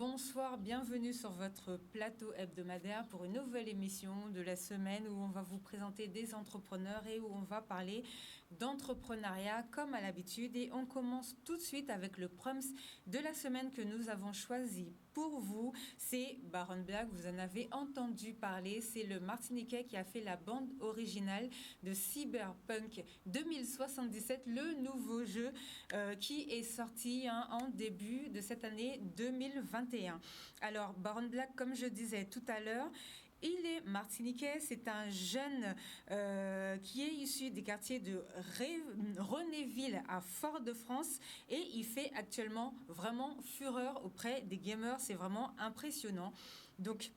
Bonsoir, bienvenue sur votre plateau hebdomadaire pour une nouvelle émission de la semaine où on va vous présenter des entrepreneurs et où on va parler d'entrepreneuriat comme à l'habitude. Et on commence tout de suite avec le proms de la semaine que nous avons choisi pour vous. C'est Baron Black, vous en avez entendu parler. C'est le Martiniquais qui a fait la bande originale de Cyberpunk 2077, le nouveau jeu qui est sorti en début de cette année 2021. Alors, Baron Black, comme je disais tout à l'heure, il est martiniquais, c'est un jeune qui est issu des quartiers de Renéville à Fort-de-France et il fait actuellement vraiment fureur auprès des gamers, c'est vraiment impressionnant. Donc,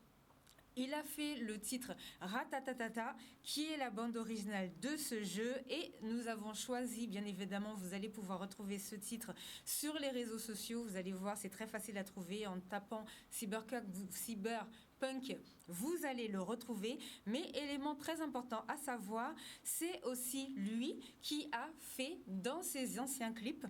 il a fait le titre Ratatatata, qui est la bande originale de ce jeu. Et nous avons choisi, bien évidemment, vous allez pouvoir retrouver ce titre sur les réseaux sociaux. Vous allez voir, c'est très facile à trouver en tapant Cyberpunk, vous allez le retrouver. Mais élément très important à savoir, c'est aussi lui qui a fait dans ses anciens clips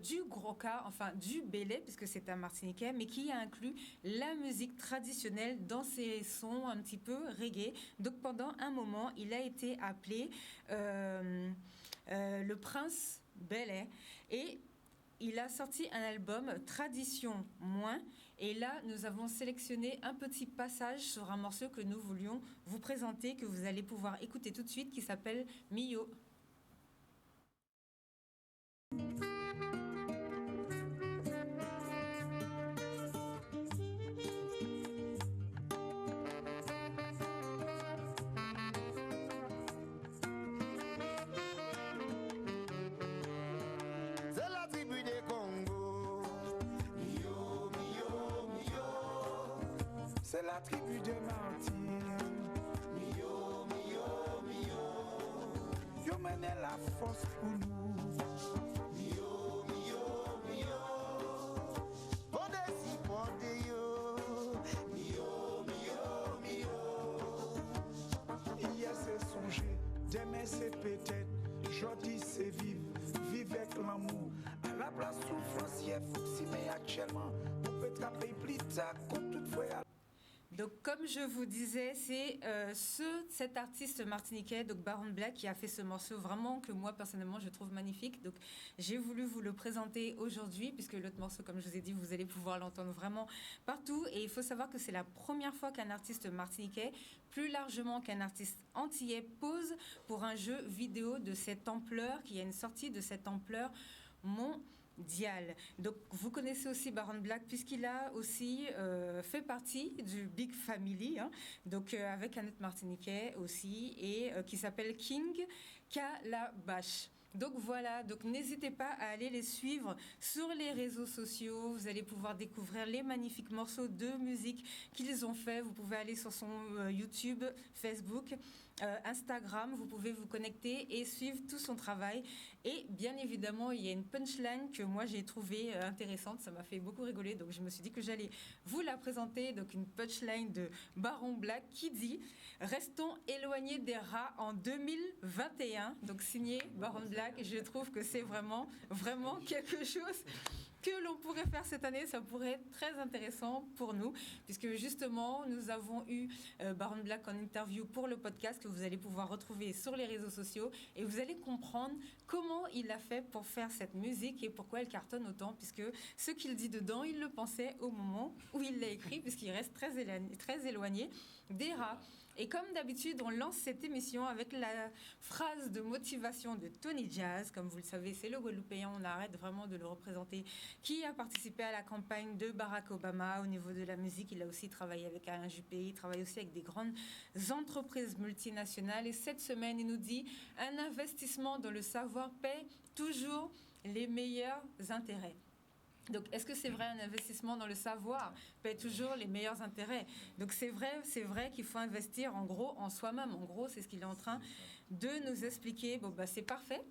du Groka, enfin du Belay, puisque c'est un Martiniquais, mais qui a inclus la musique traditionnelle dans ses sons un petit peu reggae. Donc pendant un moment, il a été appelé le Prince Belay et il a sorti un album Tradition Moins et là nous avons sélectionné un petit passage sur un morceau que nous voulions vous présenter, que vous allez pouvoir écouter tout de suite, qui s'appelle Mio. C'est la tribu de Martine. Mio, mio, mio. Yo menait la force pour nous. Mio, mio, mio. Pondez yo. Mio, mio, mio. Hier c'est songer, demain c'est peut-être. Aujourd'hui c'est vivre, vivre avec l'amour. À la place souffrance, il faut s'y mettre actuellement. On peut trapper plus tard, comme toutefois. Donc, comme je vous disais, c'est cet artiste martiniquais, donc Baron Black, qui a fait ce morceau vraiment que moi, personnellement, je trouve magnifique. Donc, j'ai voulu vous le présenter aujourd'hui, puisque l'autre morceau, comme je vous ai dit, vous allez pouvoir l'entendre vraiment partout. Et il faut savoir que c'est la première fois qu'un artiste martiniquais, plus largement qu'un artiste antillais, pose pour un jeu vidéo de cette ampleur, qu'il y a une sortie de cette ampleur mondiale. Donc, vous connaissez aussi Baron Black puisqu'il a aussi fait partie du Big Family, hein, donc avec un autre Martiniquais aussi, et qui s'appelle King Calabash. Donc voilà, donc n'hésitez pas à aller les suivre sur les réseaux sociaux. Vous allez pouvoir découvrir les magnifiques morceaux de musique qu'ils ont fait. Vous pouvez aller sur son YouTube, Facebook, Instagram. Vous pouvez vous connecter et suivre tout son travail. Et bien évidemment, il y a une punchline que moi j'ai trouvée intéressante. Ça m'a fait beaucoup rigoler. Donc je me suis dit que j'allais vous la présenter. Donc une punchline de Baron Black qui dit « Restons éloignés des rats en 2021 ». Donc signé Baron Black. Je trouve que c'est vraiment quelque chose que l'on pourrait faire cette année. Ça pourrait être très intéressant pour nous, puisque justement, nous avons eu Baron Black en interview pour le podcast que vous allez pouvoir retrouver sur les réseaux sociaux et vous allez comprendre comment il a fait pour faire cette musique et pourquoi elle cartonne autant, puisque ce qu'il dit dedans, il le pensait au moment où il l'a écrit, puisqu'il reste très éloigné des rats. Et comme d'habitude, on lance cette émission avec la phrase de motivation de Tony Jazz. Comme vous le savez, c'est le Guadeloupéen, on arrête vraiment de le représenter, qui a participé à la campagne de Barack Obama au niveau de la musique. Il a aussi travaillé avec Alain Juppé, il travaille aussi avec des grandes entreprises multinationales. Et cette semaine, il nous dit « Un investissement dans le savoir paie toujours les meilleurs intérêts ». Donc, est-ce que c'est vrai, un investissement dans le savoir paie toujours les meilleurs intérêts? Donc, c'est vrai qu'il faut investir en gros en soi-même. En gros, c'est ce qu'il est en train de nous expliquer. Bon, c'est parfait,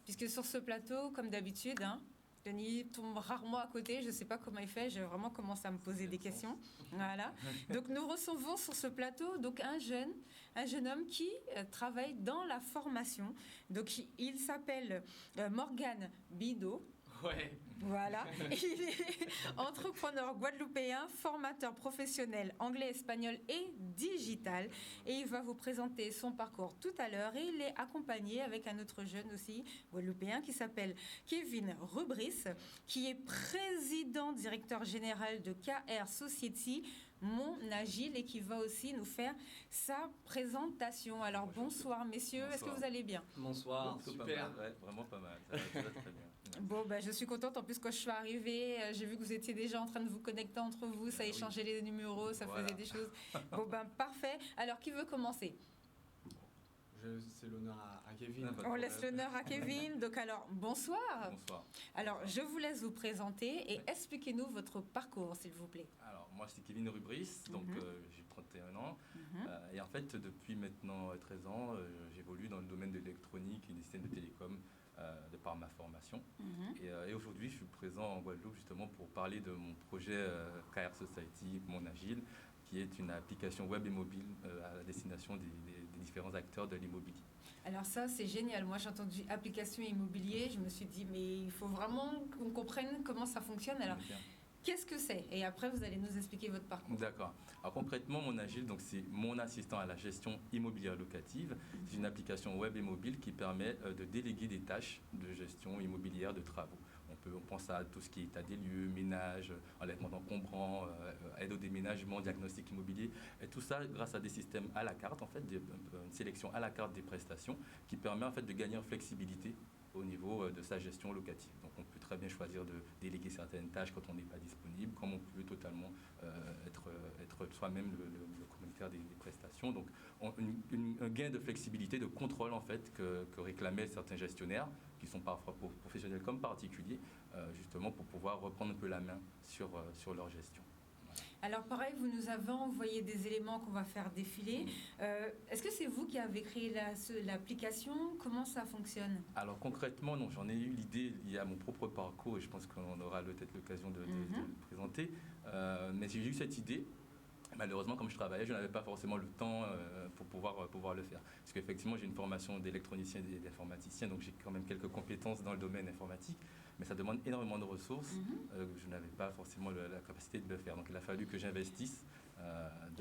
puisque sur ce plateau, comme d'habitude, hein, Denis tombe rarement à côté, je ne sais pas comment il fait, j'ai vraiment commencé à me poser des questions. Voilà. Donc nous recevons sur ce plateau donc un jeune homme qui travaille dans la formation. Donc il s'appelle Morgan Bido. Ouais. Voilà. Il est entrepreneur guadeloupéen, formateur professionnel anglais, espagnol et digital. Et il va vous présenter son parcours tout à l'heure. Et il est accompagné avec un autre jeune aussi guadeloupéen qui s'appelle Kevin Rubris, qui est président directeur général de KR Society, Mon Agile, et qui va aussi nous faire sa présentation. Alors bonsoir messieurs, Bonsoir. est-ce que vous allez bien? Bonsoir, Plutôt super. pas mal, ouais, vraiment pas mal. Ça va très bien. Bon, je suis contente. En plus, quand je suis arrivée, j'ai vu que vous étiez déjà en train de vous connecter entre vous. Ça Oui. échangeait les numéros, ça Voilà. faisait des choses. Bon, parfait. Alors, qui veut commencer? C'est l'honneur à Kevin. Ah, pas de On problème. laisse l'honneur à Kevin. Donc, alors, bonsoir. Bonsoir. Alors, je vous laisse vous présenter et expliquez-nous votre parcours, s'il vous plaît. Alors, moi, c'est Kevin Rubris, donc j'ai 31 ans. Et en fait, depuis maintenant 13 ans, j'évolue dans le domaine de l'électronique et des systèmes de télécom de par ma formation. Et aujourd'hui, je suis présent en Guadeloupe justement pour parler de mon projet KR Society, Mon Agile, qui est une application web et mobile à la destination des différents acteurs de l'immobilier. Alors ça, c'est génial. Moi, j'ai entendu application immobilier. Je me suis dit, mais il faut vraiment qu'on comprenne comment ça fonctionne. Alors, Bien. qu'est-ce que c'est? Et après, vous allez nous expliquer votre parcours. D'accord. Alors concrètement, Mon Agile, donc c'est mon assistant à la gestion immobilière locative. C'est une application web et mobile qui permet de déléguer des tâches de gestion immobilière de travaux. On pense à tout ce qui est état des lieux, ménage, enlèvement d'encombrants, aide au déménagement, diagnostic immobilier, et tout ça grâce à des systèmes à la carte, en fait, une sélection à la carte des prestations qui permet en fait de gagner en flexibilité au niveau de sa gestion locative. Donc on peut très bien choisir de déléguer certaines tâches quand on n'est pas disponible, comme on peut totalement être soi-même le commanditaire des prestations. Donc un gain de flexibilité, de contrôle en fait que réclamaient certains gestionnaires, qui sont parfois professionnels comme particuliers, justement pour pouvoir reprendre un peu la main sur leur gestion. Alors pareil, vous nous avez envoyé des éléments qu'on va faire défiler. Est-ce que c'est vous qui avez créé l'application? Comment ça fonctionne? Alors concrètement, non, j'en ai eu l'idée liée à mon propre parcours et je pense qu'on aura peut-être l'occasion de le présenter. Mais j'ai eu cette idée. Malheureusement, comme je travaillais, je n'avais pas forcément le temps pour pouvoir le faire. Parce qu'effectivement, j'ai une formation d'électronicien et d'informaticien, donc j'ai quand même quelques compétences dans le domaine informatique, mais ça demande énormément de ressources. Je n'avais pas forcément la capacité de le faire. Donc il a fallu que j'investisse.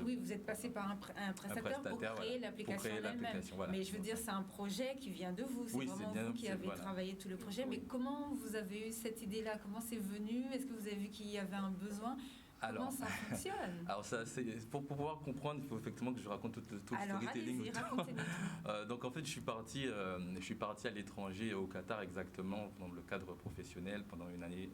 Oui, vous êtes passé par un prestataire pour créer l'application elle-même. Voilà. Mais je veux dire, c'est un projet qui vient de vous. C'est vraiment vous qui avez travaillé tout le projet. Mais comment vous avez eu cette idée-là? Comment c'est venu? Est-ce que vous avez vu qu'il y avait un besoin? Comment ça fonctionne? Alors pour pouvoir comprendre, il faut effectivement que je raconte tout le storytelling. Allez-y, racontez-nous tout. Donc en fait, je suis parti à l'étranger, au Qatar exactement, dans le cadre professionnel pendant une année.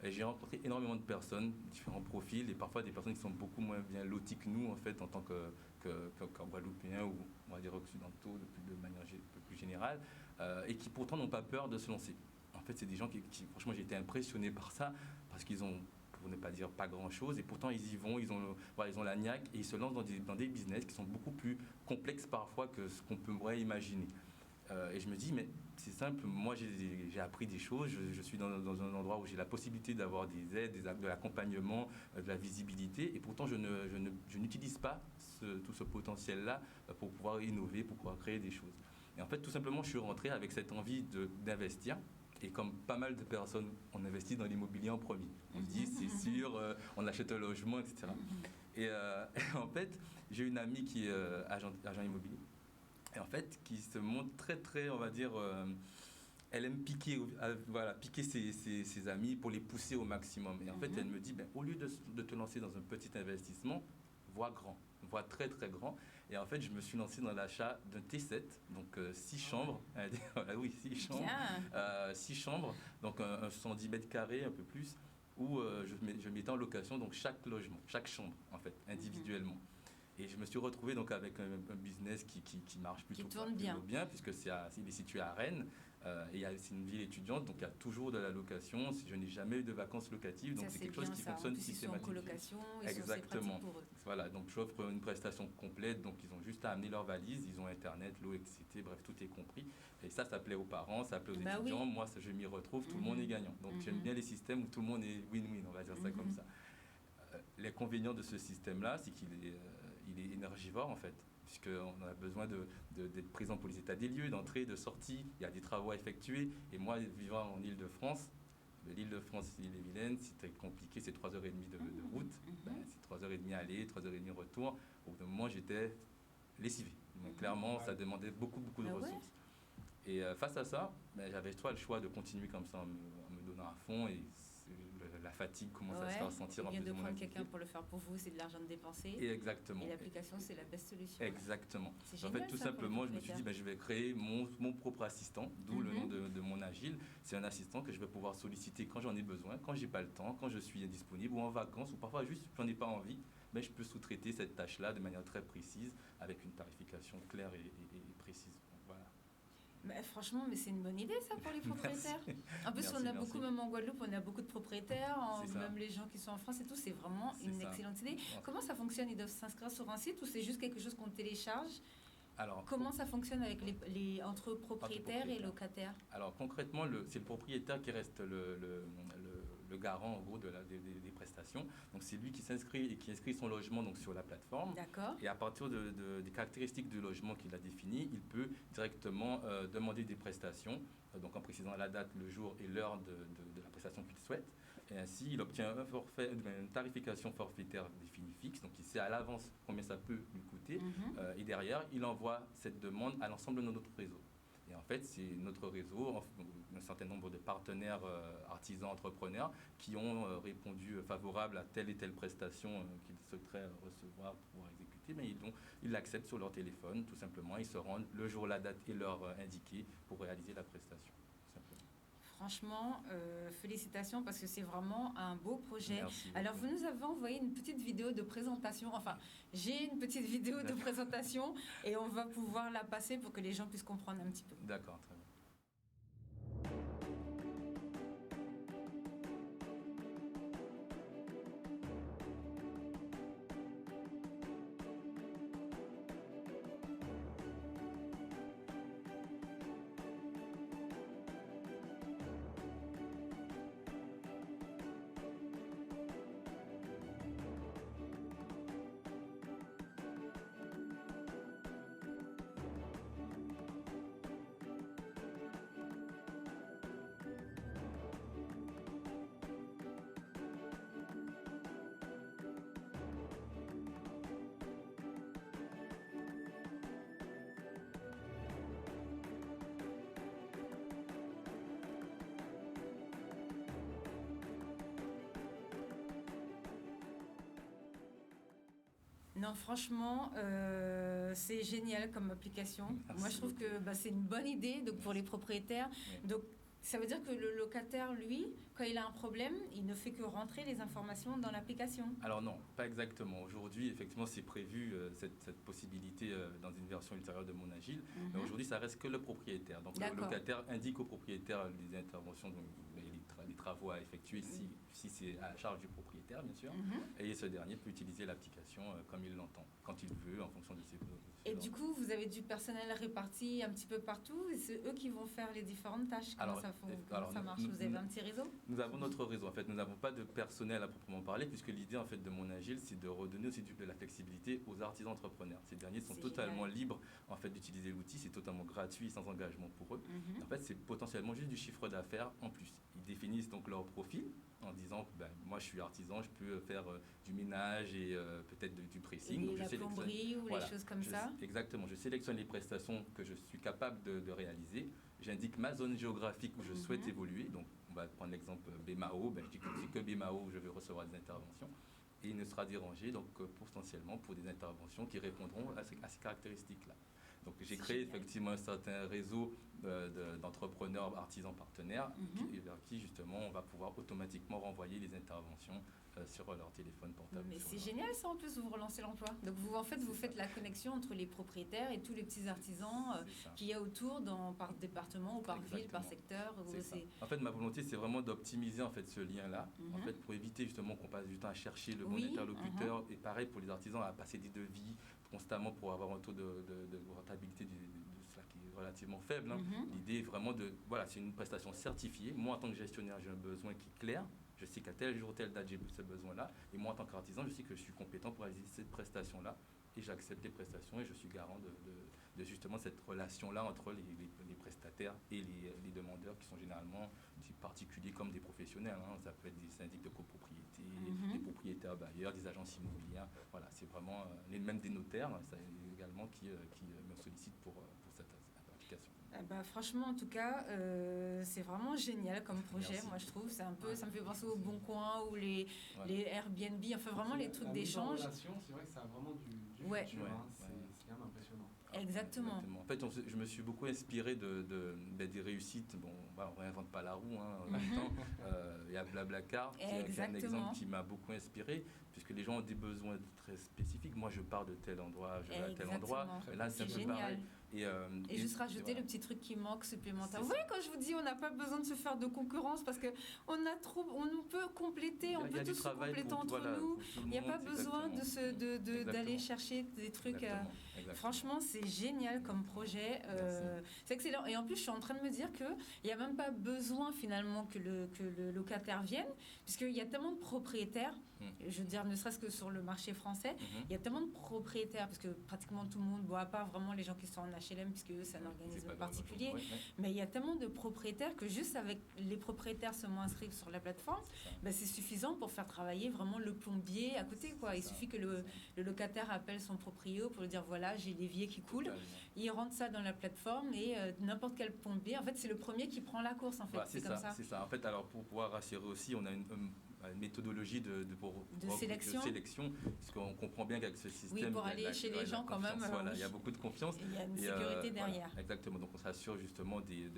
Et j'ai rencontré énormément de personnes, différents profils, et parfois des personnes qui sont beaucoup moins bien loties que nous en fait en tant qu'en Guadeloupéens ou on va dire occidentaux de manière un peu plus générale, et qui pourtant n'ont pas peur de se lancer. En fait, c'est des gens qui franchement, j'ai été impressionné par ça parce qu'ils ont, pour ne pas dire pas grand-chose, et pourtant ils y vont, ils ont la niaque et ils se lancent dans des business qui sont beaucoup plus complexes parfois que ce qu'on pourrait imaginer. Et je me dis, mais c'est simple, moi j'ai appris des choses, je suis dans un endroit où j'ai la possibilité d'avoir des aides, de l'accompagnement, de la visibilité, et pourtant je n'utilise pas tout ce potentiel-là pour pouvoir innover, pour pouvoir créer des choses. Et en fait, tout simplement, je suis rentré avec cette envie d'investir. Et comme pas mal de personnes, on investit dans l'immobilier en premier. On se dit, c'est sûr, on achète un logement, etc. Et en fait, j'ai une amie qui est agent immobilier. Et en fait, qui se montre très, très, on va dire, elle aime piquer ses amis pour les pousser au maximum. Et en fait, elle me dit, au lieu de te lancer dans un petit investissement, vois grand, vois très, très grand. Et en fait, je me suis lancé dans l'achat d'un T7, donc 6 chambres. Oui, 6 chambres. 6 chambres, donc un 110 mètres carrés, un peu plus, où je mettais en location donc chaque logement, chaque chambre, en fait, individuellement. Et je me suis retrouvé donc avec un business qui marche plutôt bien, puisque il est situé à Rennes. Et c'est une ville étudiante, donc il y a toujours de la location. Je n'ai jamais eu de vacances locatives, donc c'est quelque chose qui fonctionne systématiquement. Exactement. Pour eux. Voilà, donc j'offre une prestation complète, donc ils ont juste à amener leur valise, ils ont internet, l'eau, etc. Bref, tout est compris. Et ça plaît aux parents, ça plaît aux étudiants. Oui. Moi, je m'y retrouve, tout le monde est gagnant. Donc j'aime bien les systèmes où tout le monde est win-win, on va dire ça comme ça. L'inconvénient de ce système-là, c'est qu'il est énergivore en fait. puisqu'on a besoin d'être présent pour les états des lieux, d'entrée, de sortie. Il y a des travaux à effectuer. Et moi, vivant en Île-de-France, l'Île-de-France, l'Île-et-Vilaine, c'est très compliqué, c'est 3h30 de route. C'est 3h30 aller, 3h30 retour. Au bout d'un moment, j'étais lessivé. Donc, clairement, ça demandait beaucoup de ressources. Et face à ça, j'avais soit le choix de continuer comme ça en me donnant à fond, et la fatigue commence à se faire sentir en plus de prendre quelqu'un pour le faire pour vous, c'est de l'argent de dépenser. Et exactement. Et l'application, c'est la best solution. Exactement. C'est en génial, fait, tout simplement, je me suis dit, je vais créer mon propre assistant, d'où le nom de mon agile. C'est un assistant que je vais pouvoir solliciter quand j'en ai besoin, quand j'ai pas le temps, quand je suis indisponible, ou en vacances, ou parfois juste j'en ai pas envie. Mais je peux sous-traiter cette tâche-là de manière très précise, avec une tarification claire et précise. Voilà. Mais franchement, c'est une bonne idée ça pour les propriétaires. En plus, on a beaucoup, même en Guadeloupe, on a beaucoup de propriétaires, même les gens qui sont en France et tout, c'est vraiment une excellente idée. Comment ça fonctionne? Ils doivent s'inscrire sur un site ou c'est juste quelque chose qu'on télécharge? Alors, comment ça fonctionne avec entre propriétaires et locataires? Alors concrètement, c'est le propriétaire qui reste le garant en gros des prestations. Donc c'est lui qui s'inscrit et qui inscrit son logement donc sur la plateforme. D'accord. Et à partir des caractéristiques du logement qu'il a défini, il peut directement demander des prestations, donc en précisant la date, le jour et l'heure de la prestation qu'il souhaite. Et ainsi, il obtient une tarification forfaitaire définie fixe, donc il sait à l'avance combien ça peut lui coûter. Et derrière, il envoie cette demande à l'ensemble de notre réseau. Et en fait, c'est notre réseau, un certain nombre de partenaires artisans, entrepreneurs, qui ont répondu favorable à telle et telle prestation qu'ils souhaiteraient recevoir pour exécuter, mais ils l'acceptent sur leur téléphone, tout simplement. Ils se rendent le jour, la date et l'heure indiquée pour réaliser la prestation. Franchement, félicitations parce que c'est vraiment un beau projet. Merci. Alors, vous nous avez envoyé une petite vidéo de présentation. Enfin, j'ai une petite vidéo de présentation et on va pouvoir la passer pour que les gens puissent comprendre un petit peu. D'accord, très bien. Non, franchement, c'est génial comme application. Merci. Moi, je trouve que c'est une bonne idée donc, pour les propriétaires. Oui. Donc, ça veut dire que le locataire, lui, quand il a un problème, il ne fait que rentrer les informations dans l'application. Alors non, pas exactement. Aujourd'hui, effectivement, c'est prévu cette possibilité dans une version ultérieure de Mon Agile. Mais aujourd'hui, ça reste que le propriétaire. Donc le locataire indique au propriétaire les interventions, donc, les travaux à effectuer si c'est à la charge du propriétaire, bien sûr. Et ce dernier peut utiliser l'application comme il l'entend, quand il veut, en fonction de ses besoins. Et du coup, vous avez du personnel réparti un petit peu partout et c'est eux qui vont faire les différentes tâches. Comment ça marche? Vous avez un petit réseau? Nous avons notre réseau. En fait, nous n'avons pas de personnel à proprement parler, puisque l'idée en fait de Mon Agile, c'est de redonner aussi de la flexibilité aux artisans entrepreneurs. Ces derniers sont totalement libres en fait d'utiliser l'outil, c'est totalement gratuit, sans engagement pour eux. En fait, c'est potentiellement juste du chiffre d'affaires en plus. Ils définissent donc leur profil en disant que moi je suis artisan, je peux faire du ménage et peut-être du pressing. Et la plomberie ou les choses comme ça. Exactement. Je sélectionne les prestations que je suis capable de réaliser. J'indique ma zone géographique où je souhaite évoluer. Donc, on va prendre l'exemple BMAO. Je dis que c'est que BMAO où je vais recevoir des interventions. Et il ne sera dérangé donc, potentiellement pour des interventions qui répondront à ces caractéristiques-là. Donc, j'ai créé effectivement un certain réseau d'entrepreneurs, artisans partenaires vers qui, justement, on va pouvoir automatiquement renvoyer les interventions sur leur téléphone portable. Mais c'est génial ça, en plus, vous relancez l'emploi. Donc, vous faites la connexion entre les propriétaires et tous les petits artisans qu'il y a autour, par département ou par ville, par secteur. En fait, ma volonté, c'est vraiment d'optimiser en fait, ce lien-là, en fait, pour éviter justement qu'on passe du temps à chercher le bon interlocuteur. Et pareil pour les artisans, à passer des devis constamment pour avoir un taux de rentabilité de cela qui est relativement faible. L'idée est vraiment c'est une prestation certifiée. Moi, en tant que gestionnaire, j'ai un besoin qui est clair. je sais qu'à tel jour, telle date, j'ai ce besoin-là. Et moi, en tant qu'artisan, je sais que je suis compétent pour réaliser cette prestation-là. Et j'accepte les prestations et je suis garant de justement cette relation-là entre les prestataires et les demandeurs qui sont généralement des particuliers comme des professionnels. Ça peut être des syndics de copropriété, des propriétaires bailleurs, des agences immobilières. Voilà, c'est vraiment même des notaires ça, également qui me sollicitent pour cette application. Franchement, en tout cas, c'est vraiment génial comme projet. Merci. Moi, je trouve, ça me fait penser au Bon Coin ou les Airbnb, enfin vraiment les trucs d'échange. C'est vrai que ça a vraiment du futur. Ouais. C'est quand même impressionnant. Exactement. En fait, je me suis beaucoup inspiré des réussites. Bon, on ne réinvente pas la roue en même temps. Il y a Blablacar, qui est un exemple qui m'a beaucoup inspiré, puisque les gens ont des besoins très spécifiques. Moi, je pars de tel endroit, je vais à tel endroit. Là, c'est un peu pareil. Et juste rajouter le petit truc qui manque supplémentaire. Vous voyez, quand je vous dis, on n'a pas besoin de se faire de concurrence parce qu'on nous peut compléter, on peut tous se compléter entre nous. Il n'y a pas besoin d'aller chercher des trucs. Franchement, c'est génial comme projet. C'est excellent. Et en plus, je suis en train de me dire qu'il n'y a même pas besoin finalement que le locataire vienne, puisqu'il y a tellement de propriétaires. Je veux dire, ne serait-ce que sur le marché français, il y a tellement de propriétaires, parce que pratiquement tout le monde, à part vraiment les gens qui sont en HLM, puisque eux, c'est un organisme particulier, mais il y a tellement de propriétaires que juste avec les propriétaires seulement inscrits sur la plateforme, c'est suffisant pour faire travailler vraiment le plombier à côté, quoi. Il suffit que le locataire appelle son proprio pour lui dire, voilà, j'ai l'évier qui coule. Il rentre ça dans la plateforme et n'importe quel plombier, en fait, c'est le premier qui prend la course, en fait. C'est comme ça. C'est ça. En fait, alors, pour pouvoir rassurer aussi, on a une méthodologie de sélection, parce qu'on comprend bien qu'avec ce système, pour aller chez les gens quand même, il y a beaucoup de confiance. Il y a une sécurité derrière. Voilà, exactement, donc on s'assure justement des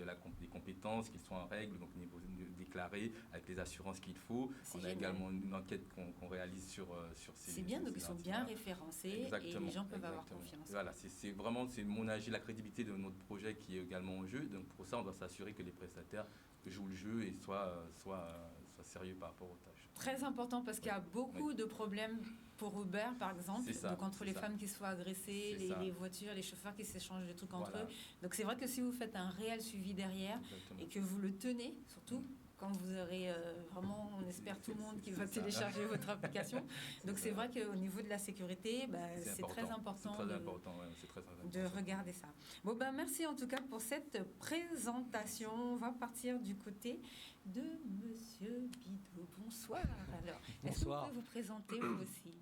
compétences, qu'ils sont en règle, donc niveau déclaré, avec les assurances qu'il faut. On a également une enquête qu'on réalise sur ces... C'est bien, donc ils sont bien référencés et les gens peuvent avoir confiance. Voilà, c'est vraiment mon agi, la crédibilité de notre projet qui est également en jeu, donc pour ça on doit s'assurer que les prestataires jouent le jeu et soient sérieux par rapport aux tâches. Très important parce qu'il y a beaucoup de problèmes pour Uber, par exemple, donc entre les femmes qui se font agresser, les voitures, les chauffeurs qui s'échangent des trucs entre eux. Donc c'est vrai que si vous faites un réel suivi derrière et que vous le tenez, surtout quand vous aurez vraiment, on espère tout le monde qui va télécharger votre application. Donc c'est vrai qu'au niveau de la sécurité, c'est très important de regarder ça. Bon, merci en tout cas pour cette présentation. On va partir du côté de Monsieur Bidot. Bonsoir. Alors, est-ce que vous pouvez vous présenter vous aussi?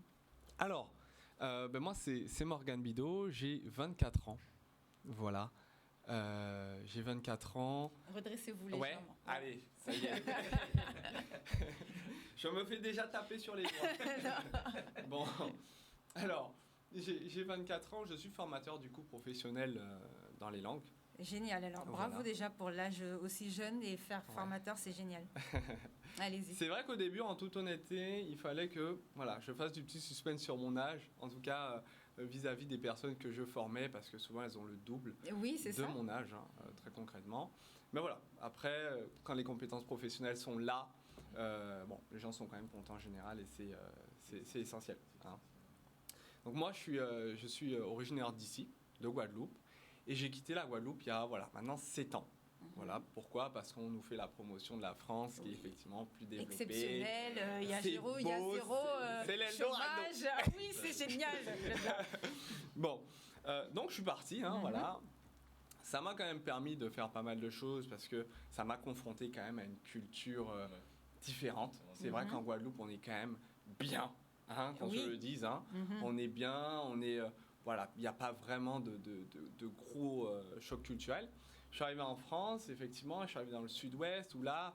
Alors, moi c'est Morgane Bidot, j'ai 24 ans. Voilà. J'ai 24 ans. Redressez-vous légèrement. Ouais, allez, ça y est. Je me fais déjà taper sur les doigts. Bon, alors, j'ai 24 ans, je suis formateur du coup professionnel dans les langues. Génial, alors bravo déjà pour l'âge aussi jeune et faire formateur, c'est génial. Allez-y. C'est vrai qu'au début, en toute honnêteté, il fallait que je fasse du petit suspense sur mon âge, en tout cas vis-à-vis des personnes que je formais, parce que souvent elles ont le double de mon âge, très concrètement. Mais voilà, après, quand les compétences professionnelles sont là, les gens sont quand même contents en général et c'est essentiel. Donc moi, je suis originaire d'ici, de Guadeloupe. Et j'ai quitté la Guadeloupe il y a maintenant 7 ans. Voilà, pourquoi? Parce qu'on nous fait la promotion de la France qui est effectivement plus développée. Exceptionnel, il y a zéro chômage. Oui, c'est génial. Bon, donc je suis parti, voilà. Ça m'a quand même permis de faire pas mal de choses parce que ça m'a confronté quand même à une culture différente. C'est vrai qu'en Guadeloupe, on est quand même bien, qu'on se le dise. On est bien, on est... il n'y a pas vraiment de gros chocs culturels. Je suis arrivé en France, effectivement, je suis arrivé dans le sud-ouest, où là,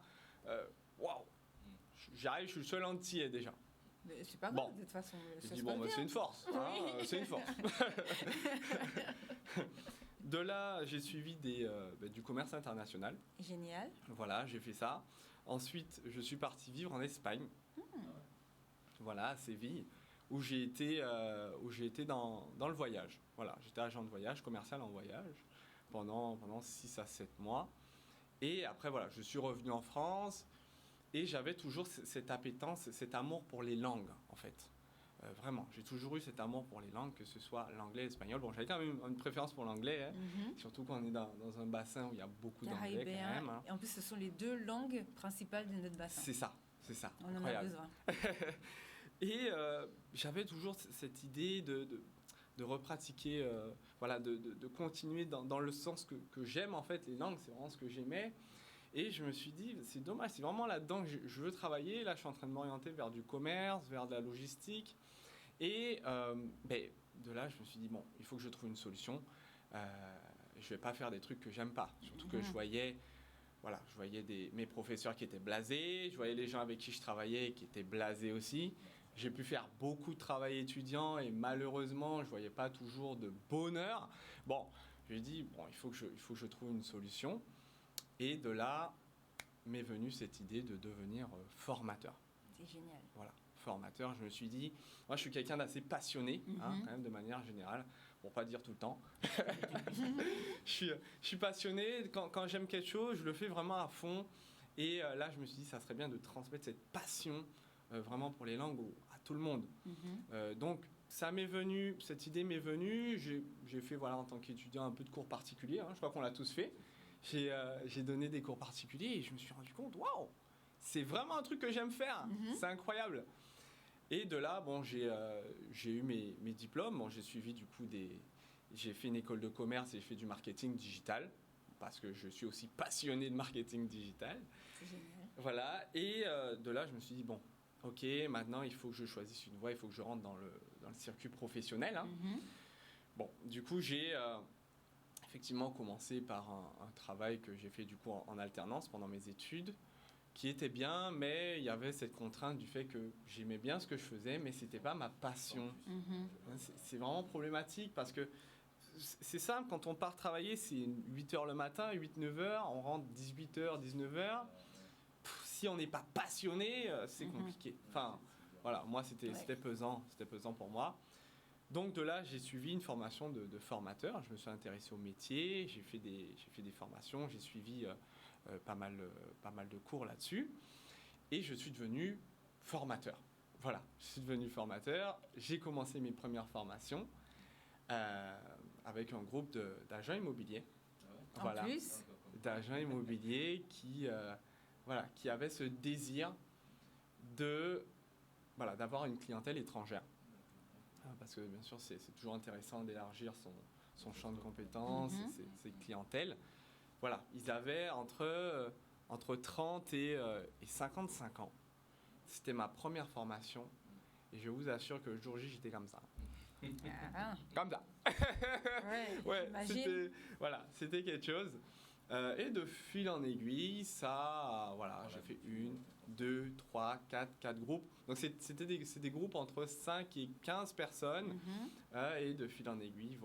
j'arrive, je suis le seul antillais déjà. C'est pas grave, de toute façon. Je dis, c'est une force, c'est une force. De là, j'ai suivi du commerce international. Génial. Voilà, j'ai fait ça. Ensuite, je suis parti vivre en Espagne. Voilà, à Séville. Où j'ai été dans le voyage. Voilà, j'étais agent de voyage, commercial en voyage, pendant 6 à 7 mois. Et après, je suis revenu en France et j'avais toujours cette appétence, cet amour pour les langues, en fait. Vraiment, j'ai toujours eu cet amour pour les langues, que ce soit l'anglais, l'espagnol. Bon, j'avais quand même une préférence pour l'anglais, surtout quand on est dans un bassin où il y a beaucoup d'anglais quand même. Et en plus, ce sont les 2 langues principales de notre bassin. C'est ça. C'est ça. On en a besoin. Et j'avais toujours cette idée de repratiquer, de continuer dans le sens que j'aime en fait. Les langues, c'est vraiment ce que j'aimais. Et je me suis dit, c'est dommage, c'est vraiment là-dedans que je veux travailler. Là, je suis en train de m'orienter vers du commerce, vers de la logistique. Et de là, je me suis dit, bon, il faut que je trouve une solution. Je ne vais pas faire des trucs que j'aime pas. Surtout que je voyais mes professeurs qui étaient blasés, je voyais les gens avec qui je travaillais qui étaient blasés aussi. J'ai pu faire beaucoup de travail étudiant et malheureusement, je ne voyais pas toujours de bonheur. Bon, je lui ai dit, il faut que je trouve une solution. Et de là m'est venue cette idée de devenir formateur. C'est génial. Voilà, formateur. Je me suis dit, moi je suis quelqu'un d'assez passionné, quand même de manière générale, pour pas dire tout le temps. je suis passionné, quand j'aime quelque chose, je le fais vraiment à fond. Et là, je me suis dit, ça serait bien de transmettre cette passion vraiment pour les langues à tout le monde. Donc, cette idée m'est venue. J'ai fait, en tant qu'étudiant, un peu de cours particuliers. Je crois qu'on l'a tous fait. J'ai donné des cours particuliers et je me suis rendu compte, waouh, c'est vraiment un truc que j'aime faire. C'est incroyable. Et de là, j'ai eu mes diplômes. J'ai suivi du coup j'ai fait une école de commerce et j'ai fait du marketing digital parce que je suis aussi passionné de marketing digital. C'est génial. Voilà. Et de là, je me suis dit, bon, ok, maintenant il faut que je choisisse une voie, il faut que je rentre dans le circuit professionnel. Bon, du coup, j'ai effectivement commencé par un travail que j'ai fait du coup en alternance pendant mes études, qui était bien, mais il y avait cette contrainte du fait que j'aimais bien ce que je faisais, mais c'était pas ma passion. C'est vraiment problématique parce que c'est simple, quand on part travailler, c'est 8h le matin, 8-9h, on rentre 18h, 19h. Si on n'est pas passionné, c'est compliqué. Enfin, voilà, moi c'était pesant pour moi. Donc de là, j'ai suivi une formation de formateur. Je me suis intéressé au métier, j'ai fait des formations, j'ai suivi pas mal de cours là-dessus. Et je suis devenu formateur. Voilà, je suis devenu formateur. J'ai commencé mes premières formations avec un groupe d'agents immobiliers. En plus, d'agents immobiliers qui avaient ce désir d'avoir une clientèle étrangère. Parce que bien sûr, c'est toujours intéressant d'élargir son champ de compétences, ses clientèles. Voilà, ils avaient entre 30 et 55 ans. C'était ma première formation et je vous assure que le jour J, j'étais comme ça. Comme ça. Ouais, c'était quelque chose. Et de fil en aiguille, j'ai fait 1, 2, 3, 4 groupes. Donc c'est des groupes entre 5 et 15 personnes. Et de fil en aiguille,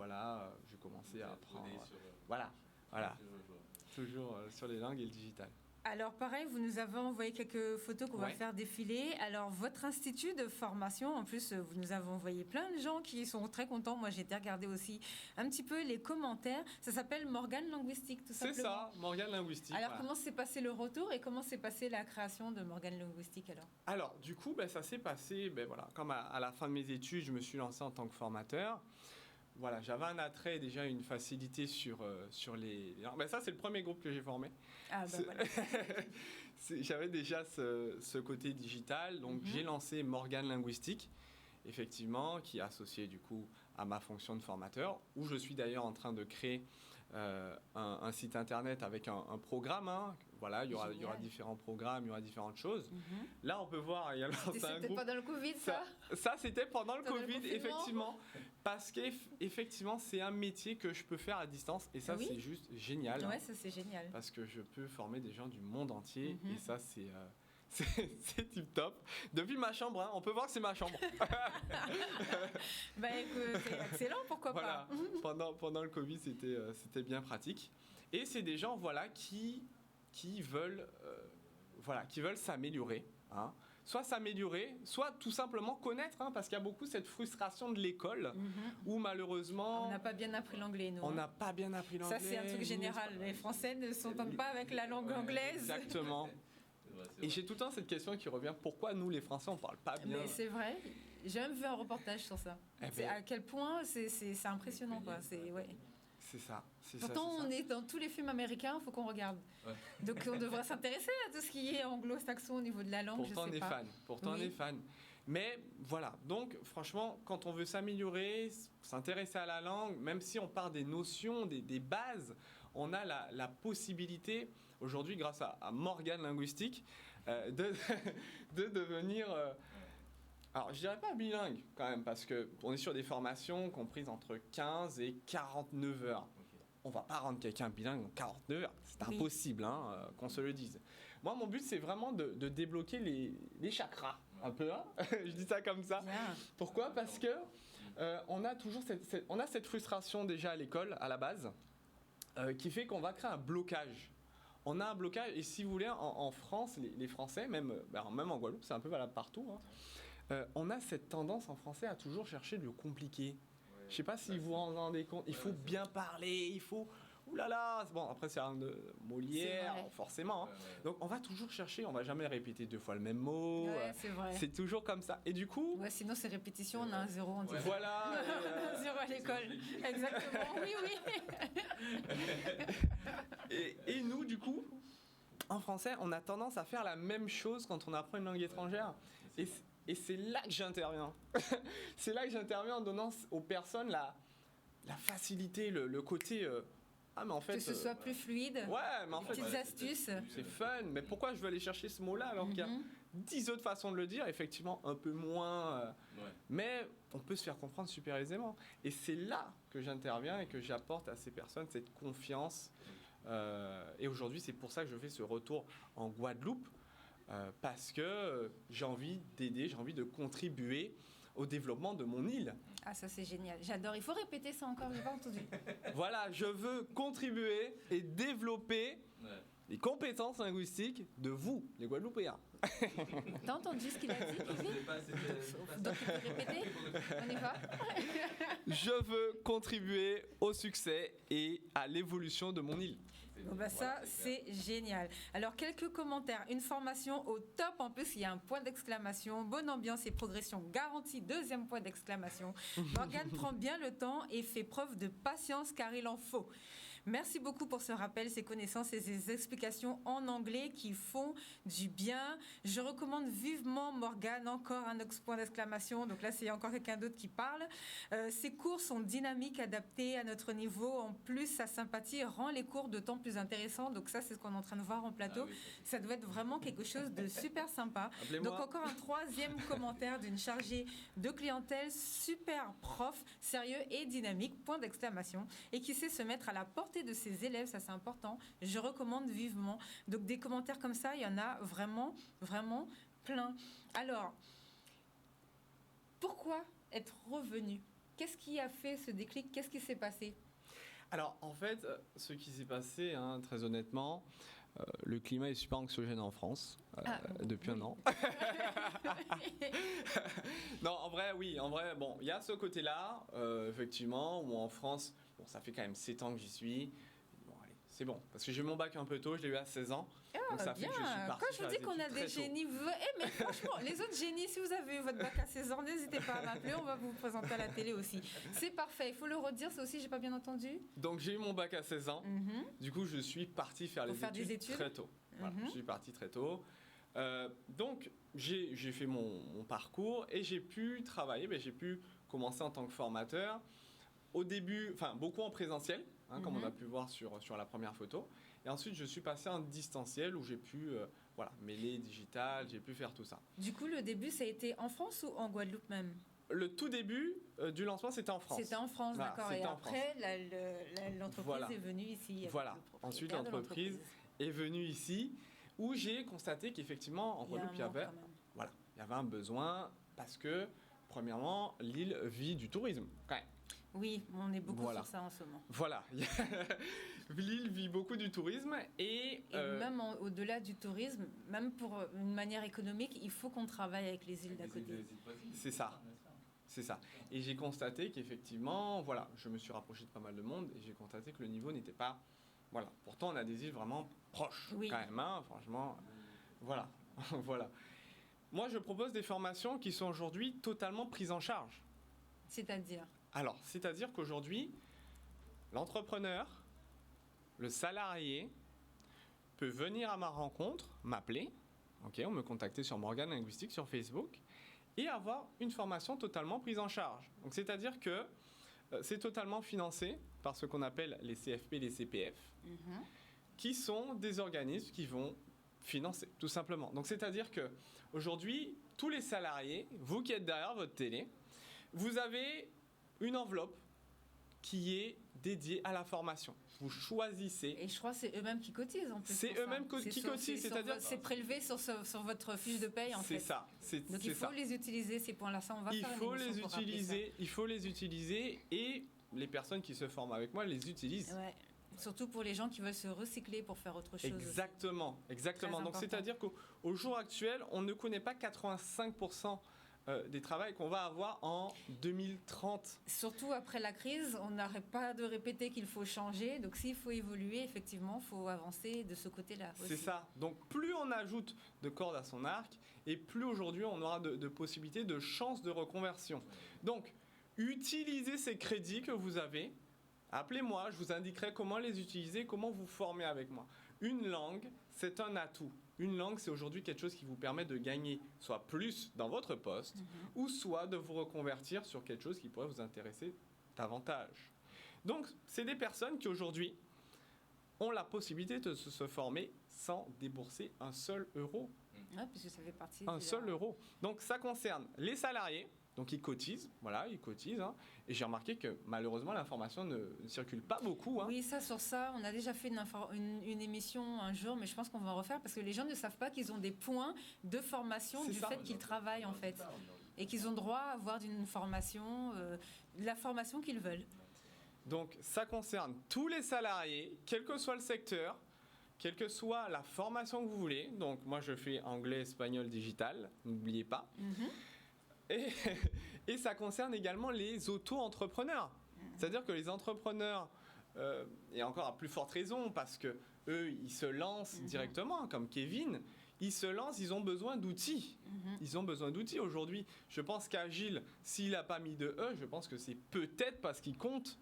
j'ai commencé à apprendre. Toujours sur les langues et le digital. Alors pareil, vous nous avez envoyé quelques photos qu'on va faire défiler. Alors votre institut de formation, en plus vous nous avez envoyé plein de gens qui sont très contents. Moi j'ai été regarder aussi un petit peu les commentaires. Ça s'appelle Morgane Linguistique tout simplement. C'est ça, Morgane Linguistique. Alors comment s'est passé le retour et comment s'est passée la création de Morgane Linguistique alors ? Alors du coup ça s'est passé, comme à la fin de mes études, je me suis lancé en tant que formateur. Voilà, j'avais un attrait, déjà une facilité sur les... ça, c'est le premier groupe que j'ai formé. Voilà. J'avais déjà ce côté digital, donc j'ai lancé Morgane Linguistique, effectivement, qui est associé du coup à ma fonction de formateur, où je suis d'ailleurs en train de créer un site internet avec un programme. Voilà, il y aura différents programmes, il y aura différentes choses. Là, on peut voir, il y a C'était pendant le Covid, ça ? Ça, c'était pendant le Covid, effectivement. Parce qu'effectivement, c'est un métier que je peux faire à distance. Et ça, c'est juste génial. Ouais, ça, c'est génial. Parce que je peux former des gens du monde entier. Et ça, c'est tip top. Depuis ma chambre, on peut voir que c'est ma chambre. Écoute, c'est excellent, pourquoi pas. Pendant le Covid, c'était bien pratique. Et c'est des gens qui veulent s'améliorer. Soit s'améliorer, soit tout simplement connaître, parce qu'il y a beaucoup cette frustration de l'école où malheureusement... On n'a pas bien appris l'anglais, nous. On n'a pas bien appris l'anglais. Ça, c'est un truc général. Les Français ne s'entendent pas avec la langue anglaise. Exactement. Et j'ai tout le temps cette question qui revient, pourquoi nous, les Français, on ne parle pas bien ? Mais c'est vrai. J'ai même vu un reportage sur ça. À quel point c'est impressionnant, quoi. C'est ça. Pourtant, on est dans tous les films américains, il faut qu'on regarde. Ouais. Donc, on devrait s'intéresser à tout ce qui est anglo-saxon au niveau de la langue. Pourtant, on est fan. Pourtant, on est fan. Mais voilà, donc franchement, quand on veut s'améliorer, s'intéresser à la langue, même si on part des notions, des bases, on a la possibilité, aujourd'hui, grâce à Morgane Linguistique, de devenir... alors, je dirais pas bilingue quand même, parce qu'on est sur des formations comprises entre 15 et 49 heures. On va pas rendre quelqu'un bilingue en 49 heures. C'est impossible, qu'on se le dise. Moi, mon but, c'est vraiment de débloquer les chakras, un peu. Hein. Je dis ça comme ça. Yeah. Pourquoi ? Parce que on a toujours cette frustration déjà à l'école, à la base, qui fait qu'on va créer un blocage. On a un blocage, et si vous voulez, en France, les Français, même en Guadeloupe, c'est un peu valable partout, on a cette tendance en français à toujours chercher le compliqué. Je ne sais pas si vous vous en rendez compte. Il faut bien parler, il faut... Ouh là là. Bon, après, c'est un de Molière, forcément. Hein. Donc, on va toujours chercher, on ne va jamais répéter 2 fois le même mot. Ouais, c'est vrai. C'est toujours comme ça. Et du coup... Ouais, sinon, c'est répétition, on a un 0, on dit. Voilà. Un 0 à l'école. Exactement, oui. Et nous, du coup, en français, on a tendance à faire la même chose quand on apprend une langue étrangère. Et c'est là que j'interviens. C'est là que j'interviens en donnant aux personnes la facilité, le côté... mais en fait, que ce soit plus fluide. Ouais, mais en fait... Petites astuces. C'est fun. Mais pourquoi je veux aller chercher ce mot-là alors qu'il y a 10 autres façons de le dire, effectivement, un peu moins... Mais on peut se faire comprendre super aisément. Et c'est là que j'interviens et que j'apporte à ces personnes cette confiance. Et aujourd'hui, c'est pour ça que je fais ce retour en Guadeloupe. Parce que j'ai envie d'aider, j'ai envie de contribuer au développement de mon île. Ah, ça c'est génial, j'adore. Il faut répéter ça encore, j'ai pas entendu. Voilà, je veux contribuer et développer les compétences linguistiques de vous, les Guadeloupéens. T'as entendu ce qu'il a dit, Kevin ? Donc il faut répéter, on y va. Je veux contribuer au succès et à l'évolution de mon île. Bon bah ça, c'est génial. Alors, quelques commentaires. Une formation au top. En plus, il y a un point d'exclamation. Bonne ambiance et progression garantie. 2e point d'exclamation. Morgane prend bien le temps et fait preuve de patience car il en faut. Merci beaucoup pour ce rappel, ces connaissances et ces explications en anglais qui font du bien. Je recommande vivement Morgane, encore un point d'exclamation. Donc là, c'est encore quelqu'un d'autre qui parle. Ces cours sont dynamiques, adaptés à notre niveau. En plus, sa sympathie rend les cours d'autant plus intéressants. Donc ça, c'est ce qu'on est en train de voir en plateau. Ça doit être vraiment quelque chose de super sympa. Donc encore un 3e commentaire d'une chargée de clientèle, super prof, sérieux et dynamique, point d'exclamation, et qui sait se mettre à la portée de ses élèves, ça c'est important, je recommande vivement. Donc des commentaires comme ça, il y en a vraiment, vraiment plein. Alors, pourquoi être revenu ? Qu'est-ce qui a fait ce déclic ? Qu'est-ce qui s'est passé ? Alors, en fait, ce qui s'est passé, très honnêtement, le climat est super anxiogène en France depuis un an. Non, en vrai, bon, il y a ce côté-là, effectivement, où en France, bon, ça fait quand même 7 ans que j'y suis. Bon, allez, c'est bon, parce que j'ai eu mon bac un peu tôt, je l'ai eu à 16 ans. Donc ça fait que je suis parti. Quand je vous dis qu'on a des génies, mais franchement, les autres génies, si vous avez eu votre bac à 16 ans, n'hésitez pas à m'appeler, on va vous présenter à la télé aussi. C'est parfait, il faut le redire, ça aussi, j'ai pas bien entendu. Donc j'ai eu mon bac à 16 ans, du coup je suis parti faire les études très tôt. Voilà, je suis parti très tôt. Donc j'ai fait mon parcours et j'ai pu travailler, j'ai pu commencer en tant que formateur. Au début, beaucoup en présentiel, comme on a pu voir sur la première photo. Et ensuite, je suis passé en distanciel où j'ai pu mêler digital, j'ai pu faire tout ça. Du coup, le début, ça a été en France ou en Guadeloupe même ? Le tout début du lancement, c'était en France. C'était en France, d'accord. Et après, l'entreprise est venue ici. Voilà. Ensuite, l'entreprise est venue ici où j'ai constaté qu'effectivement, en Guadeloupe, il y avait un besoin parce que, premièrement, l'île vit du tourisme, quand même. Oui, on est beaucoup sur ça en ce moment. Voilà. L'île vit beaucoup du tourisme et même au-delà du tourisme, même pour une manière économique, il faut qu'on travaille avec les îles d'à côté. C'est ça. Et j'ai constaté qu'effectivement, je me suis rapproché de pas mal de monde et j'ai constaté que le niveau n'était pas... Voilà. Pourtant, on a des îles vraiment proches, quand même, franchement. Voilà. Moi, je propose des formations qui sont aujourd'hui totalement prises en charge. C'est-à-dire ? Alors, c'est-à-dire qu'aujourd'hui, l'entrepreneur, le salarié peut venir à ma rencontre, m'appeler, on me contacter sur Morgane Linguistique sur Facebook et avoir une formation totalement prise en charge. Donc, c'est-à-dire que c'est totalement financé par ce qu'on appelle les CFP, les CPF, qui sont des organismes qui vont financer, tout simplement. Donc, c'est-à-dire que aujourd'hui, tous les salariés, vous qui êtes derrière votre télé, vous avez une enveloppe qui est dédiée à la formation. Vous choisissez. Et je crois que c'est eux-mêmes qui cotisent en plus. C'est eux-mêmes qui cotisent, c'est-à-dire c'est prélevé sur votre fiche de paye en fait. C'est ça. Donc il faut les utiliser ces points-là. Ça, on va faire une émission pour rappeler ça. Il faut les utiliser et les personnes qui se forment avec moi les utilisent. Ouais. Surtout pour les gens qui veulent se recycler pour faire autre chose. Exactement. Donc c'est-à-dire qu'au jour actuel, on ne connaît pas 85% des travails qu'on va avoir en 2030. Surtout après la crise, on n'arrête pas de répéter qu'il faut changer. Donc s'il faut évoluer, effectivement, il faut avancer de ce côté-là aussi. C'est ça. Donc plus on ajoute de cordes à son arc, et plus aujourd'hui on aura de possibilités, de chances de reconversion. Donc utilisez ces crédits que vous avez. Appelez-moi, je vous indiquerai comment les utiliser, comment vous former avec moi. Une langue, c'est un atout. Une langue, c'est aujourd'hui quelque chose qui vous permet de gagner soit plus dans votre poste, ou soit de vous reconvertir sur quelque chose qui pourrait vous intéresser davantage. Donc, c'est des personnes qui aujourd'hui ont la possibilité de se former sans débourser un seul euro. Ouais, puisque ça fait partie un seul euro. Donc, ça concerne les salariés. Donc ils cotisent, hein. Et j'ai remarqué que malheureusement l'information ne circule pas beaucoup. Hein. Oui, sur ça, on a déjà fait une émission un jour, mais je pense qu'on va en refaire parce que les gens ne savent pas qu'ils ont des points de formation fait qu'ils travaillent en fait. Et qu'ils ont droit à avoir d'une formation, la formation qu'ils veulent. Donc ça concerne tous les salariés, quel que soit le secteur, quelle que soit la formation que vous voulez. Donc moi je fais anglais, espagnol, digital, n'oubliez pas. Et ça concerne également les auto-entrepreneurs. C'est-à-dire que les entrepreneurs, et encore à plus forte raison, parce que eux, ils se lancent directement, comme Kevin, ils se lancent, ils ont besoin d'outils. Ils ont besoin d'outils. Aujourd'hui, je pense qu'Agile, s'il n'a pas mis de E, je pense que c'est peut-être parce qu'il compte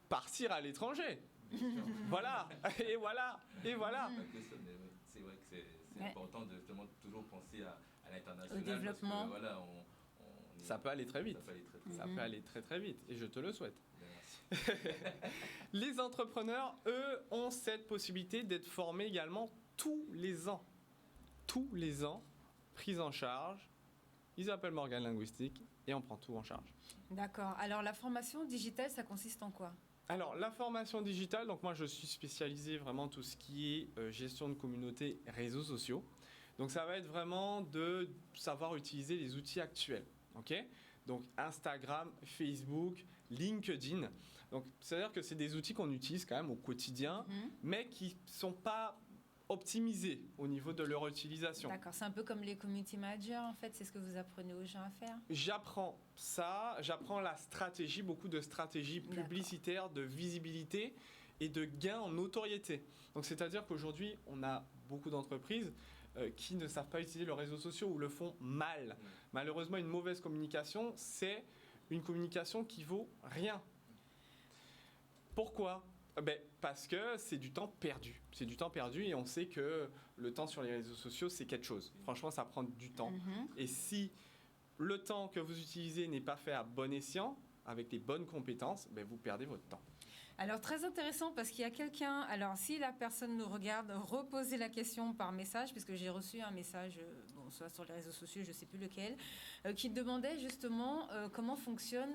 partir à l'étranger. Voilà. C'est vrai que c'est important de justement toujours penser à l'international. Au développement. Parce que, ça peut aller très vite. Ça peut aller très très vite. Et je te le souhaite. Les entrepreneurs, eux, ont cette possibilité d'être formés également tous les ans. Tous les ans, prise en charge. Ils appellent Morgane Linguistique et on prend tout en charge. D'accord. Alors la formation digitale, ça consiste en quoi ? Alors la formation digitale, donc moi je suis spécialisé vraiment tout ce qui est gestion de communauté, réseaux sociaux. Donc ça va être vraiment de savoir utiliser les outils actuels. Okay, donc Instagram, Facebook, LinkedIn. Donc c'est-à-dire que c'est des outils qu'on utilise quand même au quotidien, mais qui ne sont pas optimisés au niveau de leur utilisation. D'accord, c'est un peu comme les community managers en fait, c'est ce que vous apprenez aux gens à faire ? J'apprends ça, j'apprends la stratégie, beaucoup de stratégies publicitaires, de visibilité et de gains en notoriété. Donc c'est-à-dire qu'aujourd'hui, on a beaucoup d'entreprises qui ne savent pas utiliser leurs réseaux sociaux ou le font mal. Malheureusement, une mauvaise communication, c'est une communication qui vaut rien. Pourquoi ? Parce que c'est du temps perdu. C'est du temps perdu et on sait que le temps sur les réseaux sociaux, c'est quelque chose. Franchement, ça prend du temps. Et si le temps que vous utilisez n'est pas fait à bon escient, avec les bonnes compétences, vous perdez votre temps. Alors, très intéressant parce qu'il y a quelqu'un... Alors, si la personne nous regarde, reposez la question par message, puisque j'ai reçu un message, soit sur les réseaux sociaux, je ne sais plus lequel, qui demandait justement comment fonctionne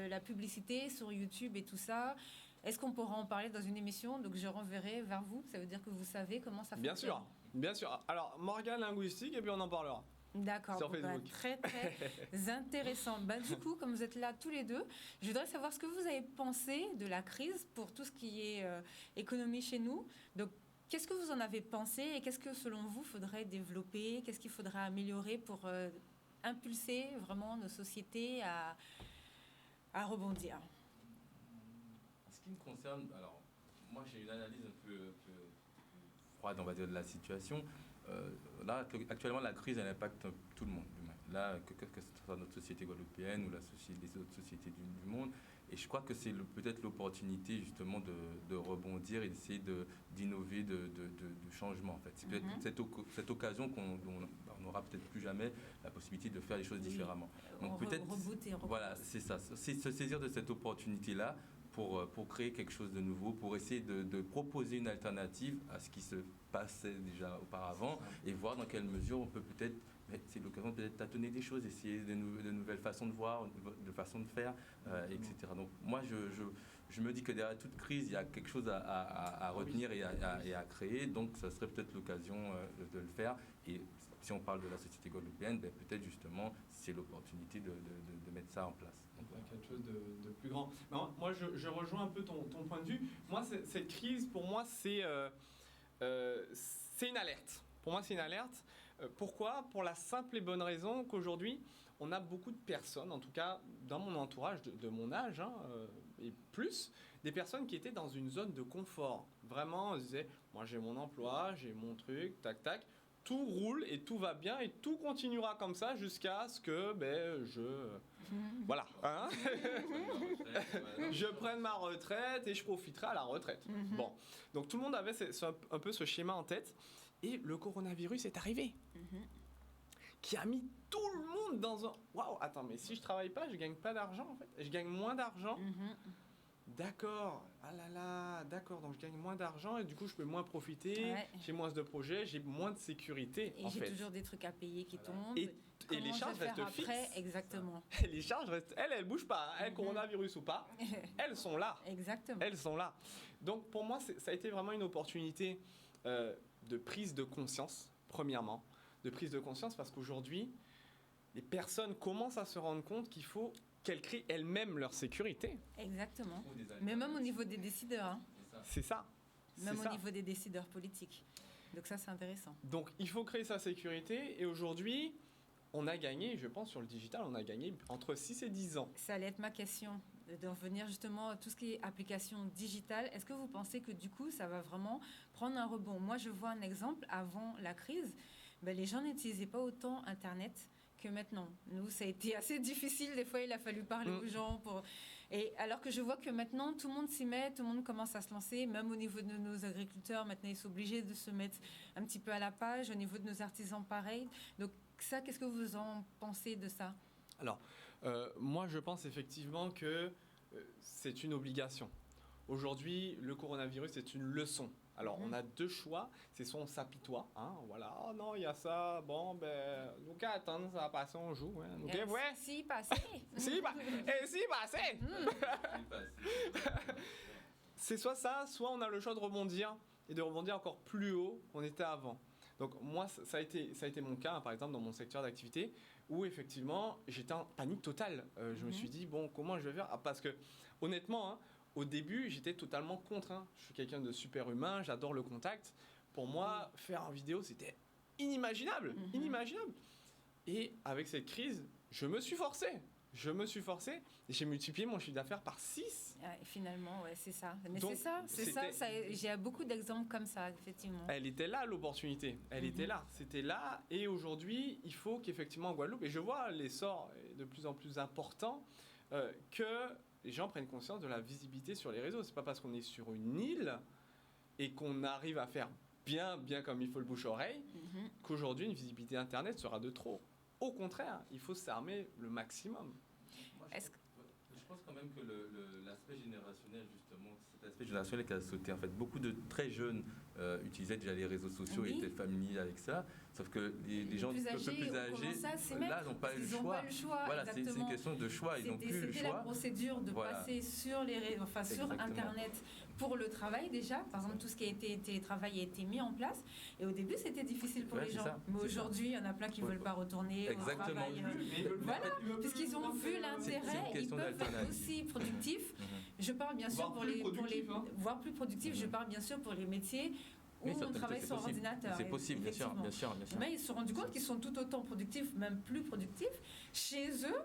la publicité sur YouTube et tout ça. Est-ce qu'on pourra en parler dans une émission ? Donc, je renverrai vers vous. Ça veut dire que vous savez comment ça fonctionne. Bien sûr. Alors, Morgane Linguistique, et puis on en parlera. D'accord, très très intéressant. Du coup, comme vous êtes là tous les deux, je voudrais savoir ce que vous avez pensé de la crise pour tout ce qui est économie chez nous. Donc, qu'est-ce que vous en avez pensé et qu'est-ce que selon vous faudrait développer ? Qu'est-ce qu'il faudrait améliorer pour impulser vraiment nos sociétés à rebondir ? En ce qui me concerne, alors moi j'ai une analyse un peu froide, on va dire, de la situation. Là, actuellement, la crise, elle impacte tout le monde, là, que ce soit notre société guadeloupéenne ou les autres sociétés du monde. Et je crois que c'est peut-être l'opportunité justement de rebondir et d'essayer d'innover, de changement en fait. C'est peut-être cette occasion qu'on n'aura peut-être plus jamais la possibilité de faire les choses différemment. Donc peut-être, voilà, c'est ça, c'est se saisir de cette opportunité-là pour créer quelque chose de nouveau, pour essayer de proposer une alternative à ce qui se passait déjà auparavant et voir dans quelle mesure on peut peut-être, c'est l'occasion peut-être tâtonner des choses, essayer de nouvelles façons de voir, de façons de faire, etc. Donc moi, je me dis que derrière toute crise, il y a quelque chose à retenir et à créer, donc ça serait peut-être l'occasion de le faire. Et si on parle de la société guadeloupéenne, peut-être justement, c'est l'opportunité de mettre ça en place. Quelque chose de plus grand. Non, moi, je rejoins un peu ton point de vue. Moi, cette crise, pour moi, c'est une alerte. Pour moi, c'est une alerte. Pourquoi ? Pour la simple et bonne raison qu'aujourd'hui, on a beaucoup de personnes, en tout cas dans mon entourage de mon âge, et plus, des personnes qui étaient dans une zone de confort. Vraiment, on se disait, moi j'ai mon emploi, j'ai mon truc, tac, tac, tout roule et tout va bien et tout continuera comme ça jusqu'à ce que voilà, hein. Je prenne ma retraite et je profiterai à la retraite. Bon, donc tout le monde avait un peu ce schéma en tête. Et le coronavirus est arrivé, qui a mis tout le monde dans un... Waouh, attends, mais si je travaille pas, je gagne pas d'argent en fait. Je gagne moins d'argent. D'accord, ah là là, d'accord, donc je gagne moins d'argent et du coup je peux moins profiter, j'ai moins de projets, j'ai moins de sécurité. Et j'ai toujours des trucs à payer qui tombent. Et les charges restent fixes. Exactement. Et les charges restent, elles bougent pas, coronavirus ou pas, elles sont là. Exactement. Elles sont là. Donc pour moi, ça a été vraiment une opportunité de prise de conscience, premièrement. De prise de conscience parce qu'aujourd'hui, les personnes commencent à se rendre compte qu'il faut qu'elles créent elles-mêmes leur sécurité. Exactement. Mais même au niveau des décideurs. Hein. C'est ça. Même au niveau des décideurs politiques. Donc ça, c'est intéressant. Donc il faut créer sa sécurité et aujourd'hui, on a gagné, je pense, sur le digital, on a gagné entre 6 et 10 ans. Ça allait être ma question, de revenir justement à tout ce qui est application digitale. Est-ce que vous pensez que du coup, ça va vraiment prendre un rebond ? Moi, je vois un exemple, avant la crise, les gens n'utilisaient pas autant Internet que maintenant. Nous, ça a été assez difficile. Des fois, il a fallu parler aux gens. Et alors que je vois que maintenant, tout le monde s'y met, tout le monde commence à se lancer. Même au niveau de nos agriculteurs, maintenant, ils sont obligés de se mettre un petit peu à la page. Au niveau de nos artisans, pareil. Donc ça, qu'est-ce que vous en pensez de ça ? Alors, moi, je pense effectivement que c'est une obligation. Aujourd'hui, le coronavirus, c'est une leçon. Alors, on a deux choix. C'est soit on s'apitoie, voilà, oh non, il y a ça, bon, donc attends, ça va passer, on joue. Hein. Okay, ouais. Si, passé. Si, passé. C'est soit ça, soit on a le choix de rebondir et de rebondir encore plus haut qu'on était avant. Donc, moi, ça a été mon cas, par exemple, dans mon secteur d'activité, où effectivement, j'étais en panique totale. Je me suis dit, bon, comment je vais faire ? Parce que, honnêtement, au début, j'étais totalement contre. Je suis quelqu'un de super humain, j'adore le contact. Pour moi, faire une vidéo, c'était inimaginable, inimaginable. Et avec cette crise, je me suis forcé et j'ai multiplié mon chiffre d'affaires par 6. Et finalement, ouais, c'est ça. Mais donc, c'est ça. J'ai beaucoup d'exemples comme ça, effectivement. Elle était là, l'opportunité. Elle était là. C'était là. Et aujourd'hui, il faut qu'effectivement, en Guadeloupe, et je vois l'essor de plus en plus important, que les gens prennent conscience de la visibilité sur les réseaux. C'est pas parce qu'on est sur une île et qu'on arrive à faire bien comme il faut le bouche-oreille qu'aujourd'hui, une visibilité Internet sera de trop. Au contraire, il faut s'armer le maximum. Moi, je pense quand même que l'aspect générationnel, justement, cet aspect générationnel qui a sauté, en fait, beaucoup de très jeunes utilisaient déjà les réseaux sociaux et étaient familiers avec ça, sauf que les gens un peu plus âgés, là, n'ont pas eu le choix. Voilà, c'est une question de choix, ils n'ont plus le choix. C'était la procédure de passer sur les réseaux, sur Internet pour le travail déjà. Par exemple, tout ce qui a été télétravail a été mis en place. Et au début, c'était difficile pour les gens. Mais aujourd'hui, il y en a plein qui ne veulent pas retourner au travail. Voilà, puisqu'ils ont vu l'intérêt, ils peuvent être aussi productifs. Je parle bien sûr pour les voire plus productifs. Je parle bien sûr pour les métiers où on travaille sur ordinateur. C'est possible, bien sûr. Mais ils se sont rendus compte qu'ils sont tout autant productifs, même plus productifs, chez eux,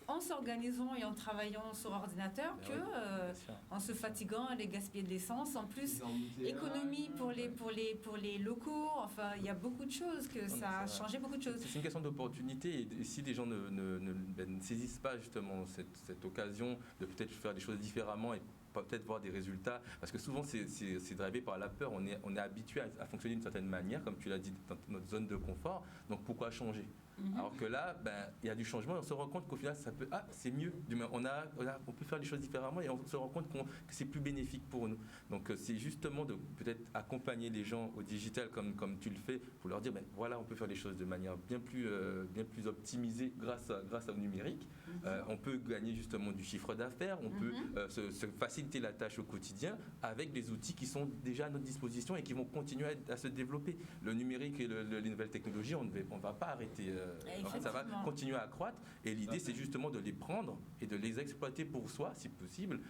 en s'organisant et en travaillant sur ordinateur en se fatiguant, aller gaspiller de l'essence. En plus, économie pour les locaux. Enfin, il y a beaucoup de choses ça a changé beaucoup de choses. C'est une question d'opportunité et si les gens ne saisissent pas justement cette occasion de peut-être faire des choses différemment et peut-être voir des résultats, parce que souvent c'est drivé par la peur, on est habitué à fonctionner d'une certaine manière, comme tu l'as dit, dans notre zone de confort, donc pourquoi changer? Alors que là, il y a du changement et on se rend compte qu'au final, c'est mieux. On peut faire les choses différemment et on se rend compte que c'est plus bénéfique pour nous. Donc c'est justement de peut-être accompagner les gens au digital comme tu le fais, pour leur dire, voilà, on peut faire les choses de manière bien plus optimisée grâce au numérique. On peut gagner justement du chiffre d'affaires, on peut se faciliter la tâche au quotidien avec des outils qui sont déjà à notre disposition et qui vont continuer à se développer. Le numérique et les nouvelles technologies, on ne va pas arrêter. En fait, ça va continuer à accroître et l'idée c'est justement de les prendre et de les exploiter pour soi si possible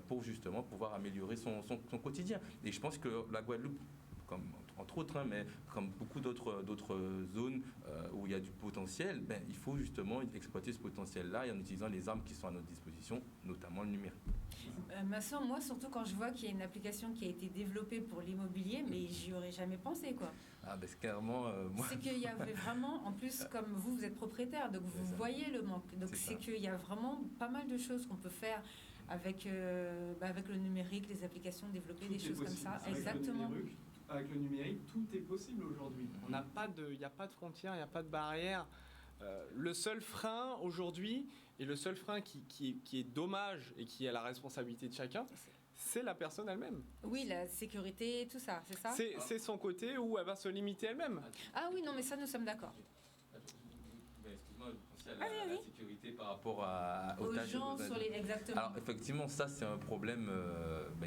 pour justement pouvoir améliorer son quotidien. Et je pense que la Guadeloupe, entre autres, mais comme beaucoup d'autres zones où il y a du potentiel, il faut justement exploiter ce potentiel-là et en utilisant les armes qui sont à notre disposition, notamment le numérique. Ma soeur, moi, surtout quand je vois qu'il y a une application qui a été développée pour l'immobilier, mais j'y aurais jamais pensé, quoi. C'est clairement... C'est qu'il y avait vraiment, en plus, comme vous êtes propriétaire, donc vous voyez le manque. Donc c'est qu'il y a vraiment pas mal de choses qu'on peut faire avec le numérique, les applications, développer des choses comme ça. Exactement. Avec le numérique, tout est possible aujourd'hui. Il n'y a pas de frontières, il n'y a pas de barrières. Le seul frein aujourd'hui, et le seul frein qui est dommage et qui est à la responsabilité de chacun, c'est la personne elle-même. Oui, la sécurité, tout ça, c'est ça? C'est son côté où elle va se limiter elle-même. Ah oui, non, mais ça, nous sommes d'accord. Excuse-moi, la sécurité par rapport aux tâches gens sur les... Exactement. Alors effectivement, ça c'est un problème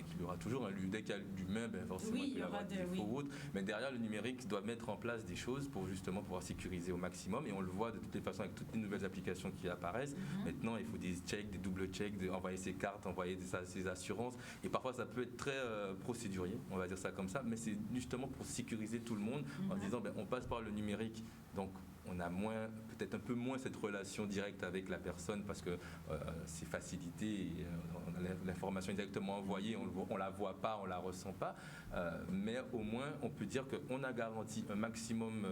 qu'il y aura toujours. Dès qu'il y a l'humain, forcément il y aura des défauts ou autres. Mais derrière, le numérique doit mettre en place des choses pour justement pouvoir sécuriser au maximum. Et on le voit de toutes les façons avec toutes les nouvelles applications qui apparaissent. Maintenant, il faut des checks, des double checks, envoyer ses cartes, envoyer ses assurances. Et parfois, ça peut être très procédurier, on va dire ça comme ça. Mais c'est justement pour sécuriser tout le monde en disant on passe par le numérique. Donc on a peut-être un peu moins cette relation directe avec la personne parce que c'est facilité et on a l'information directement envoyée, on la voit pas, on la ressent pas, mais au moins on peut dire qu'on a garanti un maximum,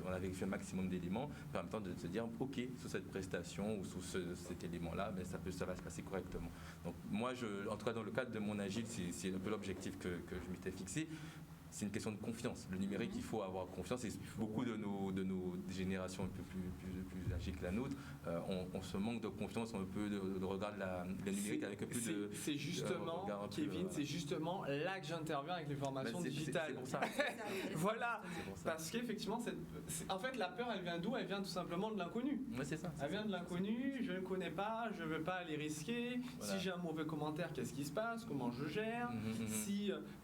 on a vérifié un maximum d'éléments, permettant de se dire ok, sous cette prestation ou sous cet élément-là, ça va se passer correctement. Donc moi, en tout cas dans le cadre de mon agile, c'est un peu l'objectif que je m'étais fixé. C'est une question de confiance. Le numérique, il faut avoir confiance. Et beaucoup de nos générations un peu plus âgées que la nôtre, on se manque de confiance, on peut de regarder le numérique avec un peu de... C'est justement, Kevin, c'est justement là que j'interviens avec les formations digitales. C'est pour ça. Voilà, parce qu'effectivement, en fait, la peur, elle vient d'où? Elle vient tout simplement de l'inconnu. Ouais, c'est ça. Elle vient de l'inconnu, je ne connais pas, je ne veux pas aller risquer. Voilà. Si j'ai un mauvais commentaire, qu'est-ce qui se passe? Comment je gère?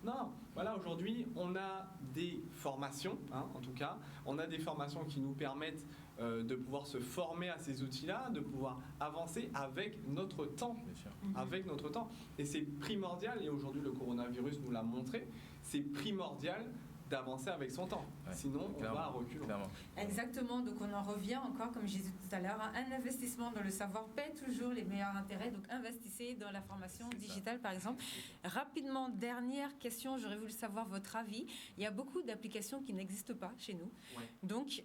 Non, voilà, aujourd'hui, on a des formations, en tout cas, on a des formations qui nous permettent de pouvoir se former à ces outils-là, de pouvoir avancer avec notre temps. Avec notre temps. Et c'est primordial, et aujourd'hui le coronavirus nous l'a montré, c'est primordial d'avancer avec son temps. Sinon, on va à reculons. Exactement. Donc, on en revient encore, comme je disais tout à l'heure, un investissement dans le savoir paie toujours les meilleurs intérêts. Donc, investissez dans la formation digitale, par exemple. Rapidement, dernière question. J'aurais voulu savoir votre avis. Il y a beaucoup d'applications qui n'existent pas chez nous. Donc,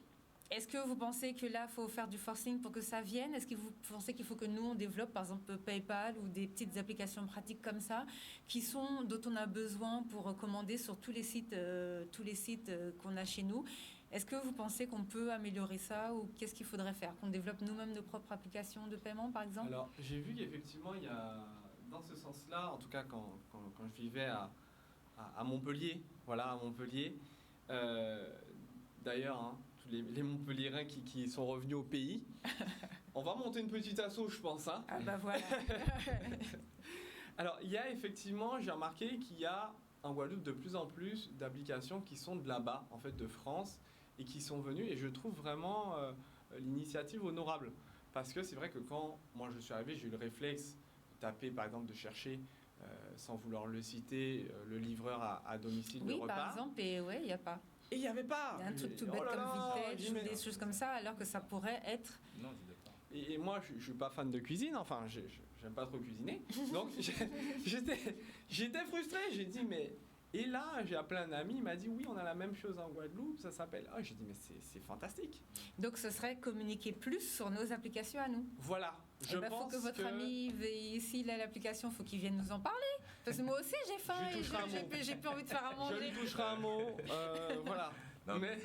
est-ce que vous pensez que là, il faut faire du forcing pour que ça vienne? Est-ce que vous pensez qu'il faut que nous, on développe, par exemple, PayPal ou des petites applications pratiques comme ça, dont on a besoin pour commander sur tous les sites qu'on a chez nous? Est-ce que vous pensez qu'on peut améliorer ça ou qu'est-ce qu'il faudrait faire? Qu'on développe nous-mêmes nos propres applications de paiement, par exemple? Alors, j'ai vu qu'effectivement, il y a, dans ce sens-là, en tout cas quand je vivais à Montpellier, voilà, à Montpellier, d'ailleurs, les Montpelliérains qui sont revenus au pays. On va monter une petite asso, je pense. Ah bah voilà. Alors, il y a effectivement, j'ai remarqué qu'il y a en Guadeloupe de plus en plus d'applications qui sont de là-bas, en fait de France, et qui sont venues. Et je trouve vraiment l'initiative honorable. Parce que c'est vrai que quand moi je suis arrivé, j'ai eu le réflexe de taper, par exemple, de chercher, sans vouloir le citer, le livreur à domicile de repas. Oui, par exemple, et il n'y a pas. Et il n'y avait pas. Il y a un truc tout bête comme Vintage ou des choses comme ça, alors que ça pourrait être... Non, je dis pas. Et moi, je ne suis pas fan de cuisine, enfin, j'aime pas trop cuisiner. Donc, j'étais frustré. J'ai dit, mais... Et là, j'ai appelé un ami, il m'a dit, oui, on a la même chose en Guadeloupe, ça s'appelle... Ah, j'ai dit, mais c'est fantastique. Donc, ce serait communiquer plus sur nos applications à nous. Voilà. Je pense faut que votre ami, ici, il a l'application, il faut qu'il vienne nous en parler. Parce que moi aussi, j'ai faim et j'ai plus envie de faire à manger. Je lui toucherai un mot, voilà. Non, mais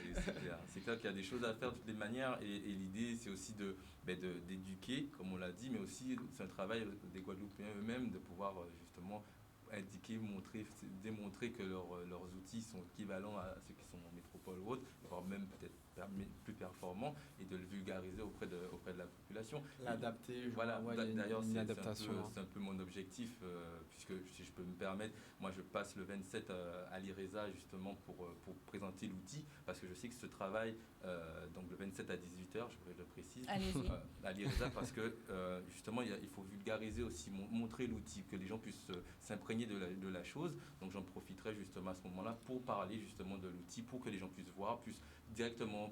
c'est clair qu'il y a des choses à faire de toutes les manières et l'idée c'est aussi d'éduquer, comme on l'a dit, mais aussi c'est un travail des Guadeloupéens eux-mêmes de pouvoir justement indiquer, démontrer que leurs outils sont équivalents à ceux qui sont en métropole ou autre, voire même peut-être plus performants, et de le vulgariser auprès de la population. L'adapter, voilà, d'ailleurs c'est un peu mon objectif, puisque si je peux me permettre, moi je passe le 27 à l'IRESA justement pour présenter l'outil, parce que je sais que ce travail, donc le 27 à 18h, je le précise, à l'IRESA, parce que justement il faut vulgariser aussi, montrer l'outil, que les gens puissent s'imprégner de la chose. Donc j'en profiterai justement à ce moment-là pour parler justement de l'outil, pour que les gens puissent voir, puissent directement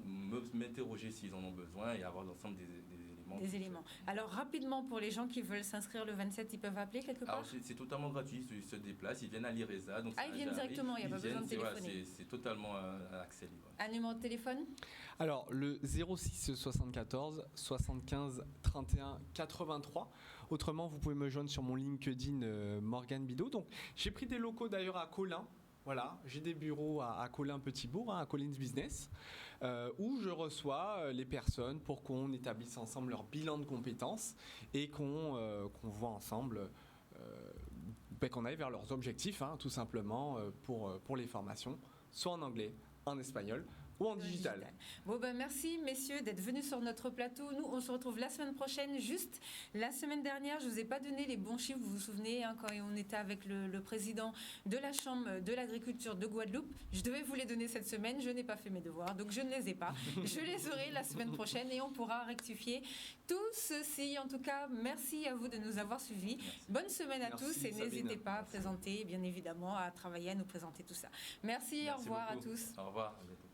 m'interroger s'ils en ont besoin et avoir l'ensemble des éléments. Alors rapidement, pour les gens qui veulent s'inscrire le 27, ils peuvent appeler quelque part? Alors c'est totalement gratuit, ils se déplacent, ils viennent à l'IRESA. Donc ils viennent directement, il n'y a pas besoin de téléphoner. C'est totalement accès libre. Un numéro de téléphone? Alors le 06 74 75 31 83. Autrement, vous pouvez me joindre sur mon LinkedIn Morgane Bidot. Donc j'ai pris des locaux d'ailleurs à Colin. Voilà, j'ai des bureaux à Colin-Petit-Bourg, à Collins Business, où je reçois les personnes pour qu'on établisse ensemble leur bilan de compétences et qu'on voit ensemble, qu'on aille vers leurs objectifs, tout simplement, pour les formations, soit en anglais, en espagnol, ou en digital. Bon merci messieurs d'être venus sur notre plateau. Nous on se retrouve la semaine prochaine. Juste la semaine dernière, je vous ai pas donné les bons chiffres, vous vous souvenez quand on était avec le président de la Chambre de l'agriculture de Guadeloupe. Je devais vous les donner cette semaine, je n'ai pas fait mes devoirs, donc je ne les ai pas. Je les aurai la semaine prochaine et on pourra rectifier tout ceci. En tout cas, merci à vous de nous avoir suivis. Merci. Bonne semaine à tous et n'hésitez pas à présenter, bien évidemment, à travailler, à nous présenter tout ça. Merci au revoir beaucoup. à tous. Au revoir, à bientôt.